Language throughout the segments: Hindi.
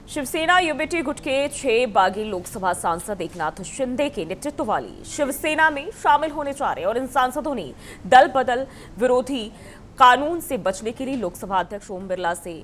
शिवसेना यूबीटी गुट के 6 बागी लोकसभा सांसद एकनाथ शिंदे के नेतृत्व वाली शिवसेना में शामिल होने जा रहे हैं और इन सांसदों ने दल बदल विरोधी कानून से बचने के लिए लोकसभा अध्यक्ष ओम बिरला से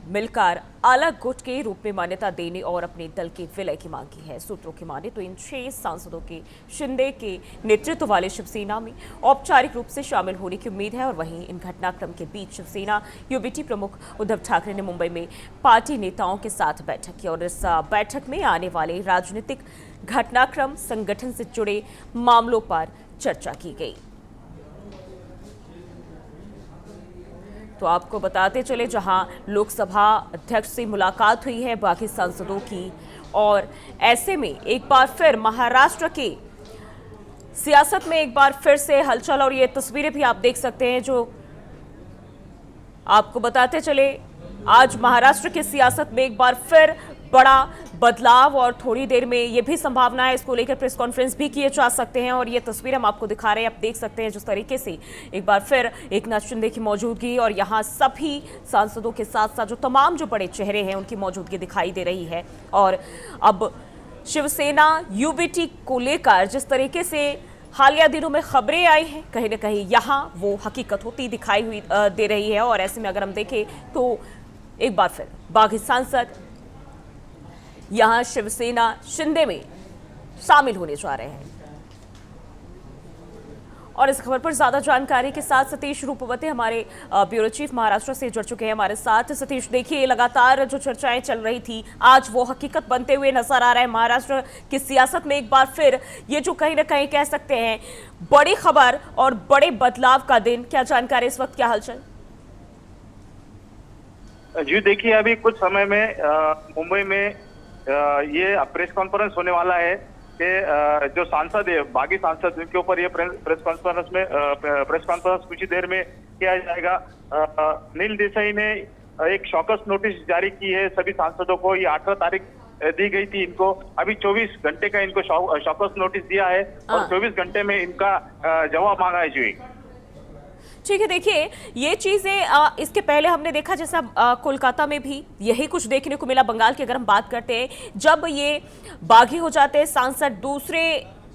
मिलकर अलग गुट के रूप में मान्यता देने और अपने दल के विलय की मांग की है। सूत्रों की माने तो इन 6 सांसदों के शिंदे के नेतृत्व वाले शिवसेना में औपचारिक रूप से शामिल होने की उम्मीद है। और वहीं इन घटनाक्रम के बीच शिवसेना यूबीटी प्रमुख उद्धव ठाकरे ने मुंबई में पार्टी नेताओं के साथ बैठक की और इस बैठक में आने वाले राजनीतिक घटनाक्रम, संगठन से जुड़े मामलों पर चर्चा की गई। तो आपको बताते चले, जहां लोकसभा अध्यक्ष से मुलाकात हुई है बाकी सांसदों की, और ऐसे में एक बार फिर महाराष्ट्र के सियासत में एक बार फिर से हलचल, और ये तस्वीरें भी आप देख सकते हैं जो आपको बताते चले। आज महाराष्ट्र की सियासत में एक बार फिर बड़ा बदलाव और थोड़ी देर में ये भी संभावना है इसको लेकर प्रेस कॉन्फ्रेंस भी किए जा सकते हैं। और ये तस्वीर हम आपको दिखा रहे हैं, आप देख सकते हैं जिस तरीके से एक बार फिर एकनाथ शिंदे की मौजूदगी और यहाँ सभी सांसदों के साथ साथ जो तमाम जो बड़े चेहरे हैं उनकी मौजूदगी दिखाई दे रही है। और अब शिवसेना यूबीटी को लेकर जिस तरीके से हालिया दिनों में खबरें आई हैं, कहीं ना कहीं यहाँ वो हकीकत होती दिखाई हुई दे रही है। और ऐसे में अगर हम देखें तो एक बार फिर बागी सांसद यहां शिवसेना शिंदे में शामिल होने जा रहे हैं। और इस खबर पर ज्यादा जानकारी के साथ सतीश रूपवते हमारे ब्यूरो चीफ महाराष्ट्र से जुड़ चुके हैं हमारे साथ। सतीश, देखिए लगातार जो चर्चाएं चल रही थी आज वो हकीकत बनते हुए नजर आ रहा है। महाराष्ट्र की सियासत में एक बार फिर ये जो कहीं ना कहीं कह सकते हैं बड़ी खबर और बड़े बदलाव का दिन, क्या जानकारी इस वक्त, क्या हलचल? जी देखिए, अभी कुछ समय में मुंबई में ये प्रेस कॉन्फ्रेंस होने वाला है कि जो सांसद है, बागी सांसद, उनके ऊपर ये प्रेस कॉन्फ्रेंस कुछ ही देर में किया जाएगा। नील देसाई ने एक शॉकस नोटिस जारी की है सभी सांसदों को। ये 18 तारीख दी गई थी इनको। अभी 24 घंटे का इनको शॉकस नोटिस दिया है और 24 घंटे में इनका जवाब मांगा है। जी ठीक है, देखिए ये चीजें इसके पहले हमने देखा, जैसा कोलकाता में भी यही कुछ देखने को मिला। बंगाल की अगर हम बात करते हैं, जब ये बागी हो जाते हैं सांसद, दूसरे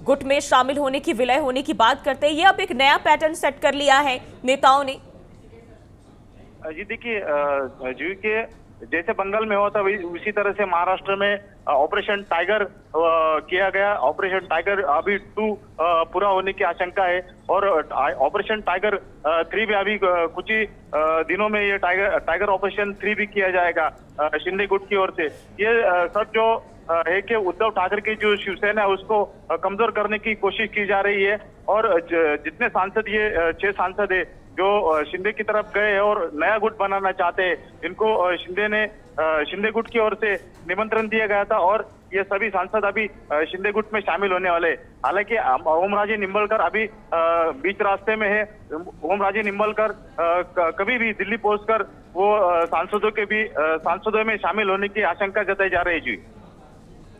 गुट में शामिल होने की, विलय होने की बात करते हैं, ये अब एक नया पैटर्न सेट कर लिया है नेताओं ने। जी देखिए, जी के जैसे बंगाल में हुआ था उसी तरह से महाराष्ट्र में ऑपरेशन टाइगर किया गया। ऑपरेशन टाइगर अभी 2 पूरा होने की आशंका है और ऑपरेशन टाइगर 3 भी अभी कुछ ही दिनों में ये टाइगर ऑपरेशन 3 भी किया जाएगा शिंदे गुट की ओर से। ये सब जो है कि उद्धव ठाकरे की जो शिवसेना है उसको कमजोर करने की कोशिश की जा रही है। और जितने सांसद, ये 6 सांसद है जो शिंदे की तरफ गए हैं और नया गुट बनाना चाहते हैं, इनको शिंदे गुट की ओर से निमंत्रण दिया गया था और ये सभी सांसद अभी शिंदे गुट में शामिल होने वाले। हालांकि ओमराजे निंबलकर अभी बीच रास्ते में है। ओमराजे निंबलकर कभी भी दिल्ली पहुंचकर वो सांसदों में शामिल होने की आशंका जताई जा रही है। जी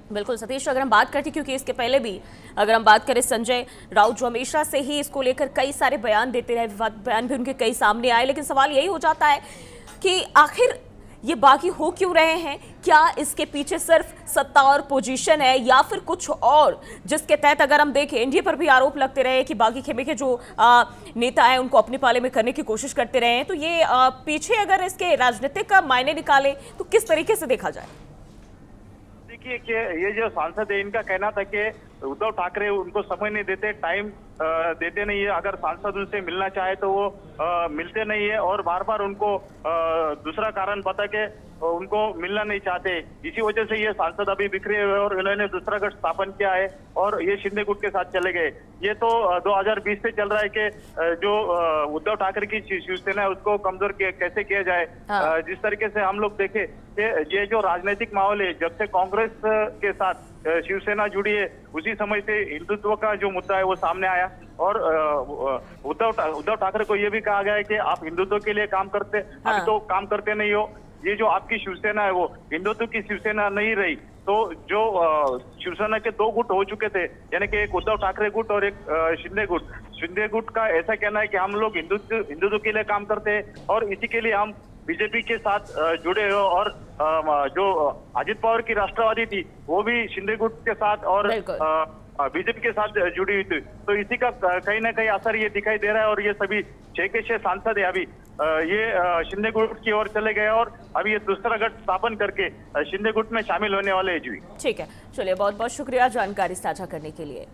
बिल्कुल सतीश, अगर हम बात करते, क्योंकि इसके पहले भी अगर हम बात करें संजय राउत जो हमेशा से ही इसको लेकर कई सारे बयान देते रहे, बयान भी उनके कई सामने आए, लेकिन सवाल यही हो जाता है कि आखिर ये बागी हो क्यों रहे हैं? क्या इसके पीछे सिर्फ सत्ता और पोजीशन है या फिर कुछ और, जिसके तहत अगर हम देखें एनडीए पर भी आरोप लगते रहे कि बागी खेमे के जो नेता हैं उनको अपने पाले में करने की कोशिश करते रहे हैं। तो ये पीछे अगर इसके राजनीतिक का मायने निकाले तो किस तरीके से देखा जाए? देखिए कि ये जो सांसद है, इनका कहना था कि उद्धव ठाकरे उनको समय नहीं देते, टाइम देते नहीं है। अगर सांसद उनसे मिलना चाहे तो वो मिलते नहीं है और बार बार उनको दूसरा कारण बता के उनको मिलना नहीं चाहते। इसी वजह से ये सांसद अभी बिखरे हुए और इन्होंने दूसरा गठ स्थापन किया है और ये शिंदे गुट के साथ चले गए। ये तो 2020 से चल रहा है कि जो उद्धव ठाकरे की शिवसेना है उसको कमजोर कैसे किया जाए। जिस तरीके से हम लोग देखे कि ये जो राजनीतिक माहौल है, जब से कांग्रेस के साथ शिवसेना जुड़ी है उसी समय से हिंदुत्व का जो मुद्दा है वो सामने आया और उद्धव ठाकरे को ये भी कहा गया है कि आप हिंदुत्व के लिए काम करते, अभी तो काम करते नहीं हो। ये जो आपकी शिवसेना है वो हिंदुत्व की शिवसेना नहीं रही। तो जो शिवसेना के 2 गुट हो चुके थे, यानी कि एक उद्धव ठाकरे गुट और एक शिंदे गुट का ऐसा कहना है कि हम लोग हिंदुत्व के लिए काम करते हैं और इसी के लिए हम बीजेपी के साथ जुड़े हो और जो अजित पवार की राष्ट्रवादी थी वो भी शिंदे गुट के साथ और बिल्कुल। बीजेपी के साथ जुड़ी हुई थी। तो इसी का कहीं ना कहीं असर ये दिखाई दे रहा है और ये सभी 6 के 6 सांसद है अभी ये शिंदे गुट की ओर चले गए और अभी ये दूसरा गठ स्थापन करके शिंदे गुट में शामिल होने वाले हैं जी। ठीक है, चलिए बहुत बहुत शुक्रिया जानकारी साझा करने के लिए।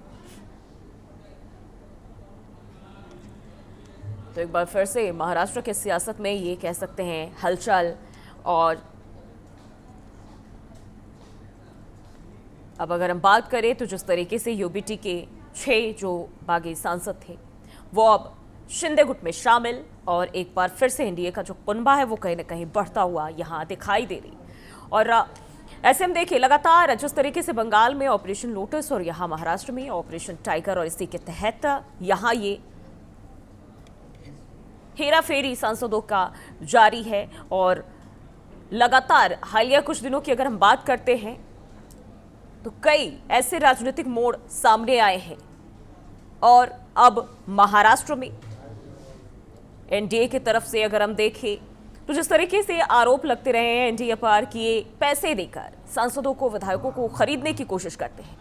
तो एक बार फिर से महाराष्ट्र के सियासत में ये कह सकते हैं हलचल, और अब अगर हम बात करें तो जिस तरीके से यूबीटी के 6 जो बागी सांसद थे वो अब शिंदे गुट में शामिल, और एक बार फिर से एनडीए का जो कुनबा है वो कहीं ना कहीं बढ़ता हुआ यहाँ दिखाई दे रही। और ऐसे हम देखिए लगातार जिस तरीके से बंगाल में ऑपरेशन लोटस और यहाँ महाराष्ट्र में ऑपरेशन टाइगर, और इसी के तहत यहाँ ये हेरा फेरी सांसदों का जारी है। और लगातार हालिया कुछ दिनों की अगर हम बात करते हैं तो कई ऐसे राजनीतिक मोड़ सामने आए हैं, और अब महाराष्ट्र में एनडीए की तरफ से अगर हम देखें तो जिस तरीके से आरोप लगते रहे हैं एनडीए पर कि ये पैसे देकर सांसदों को, विधायकों को खरीदने की कोशिश करते हैं,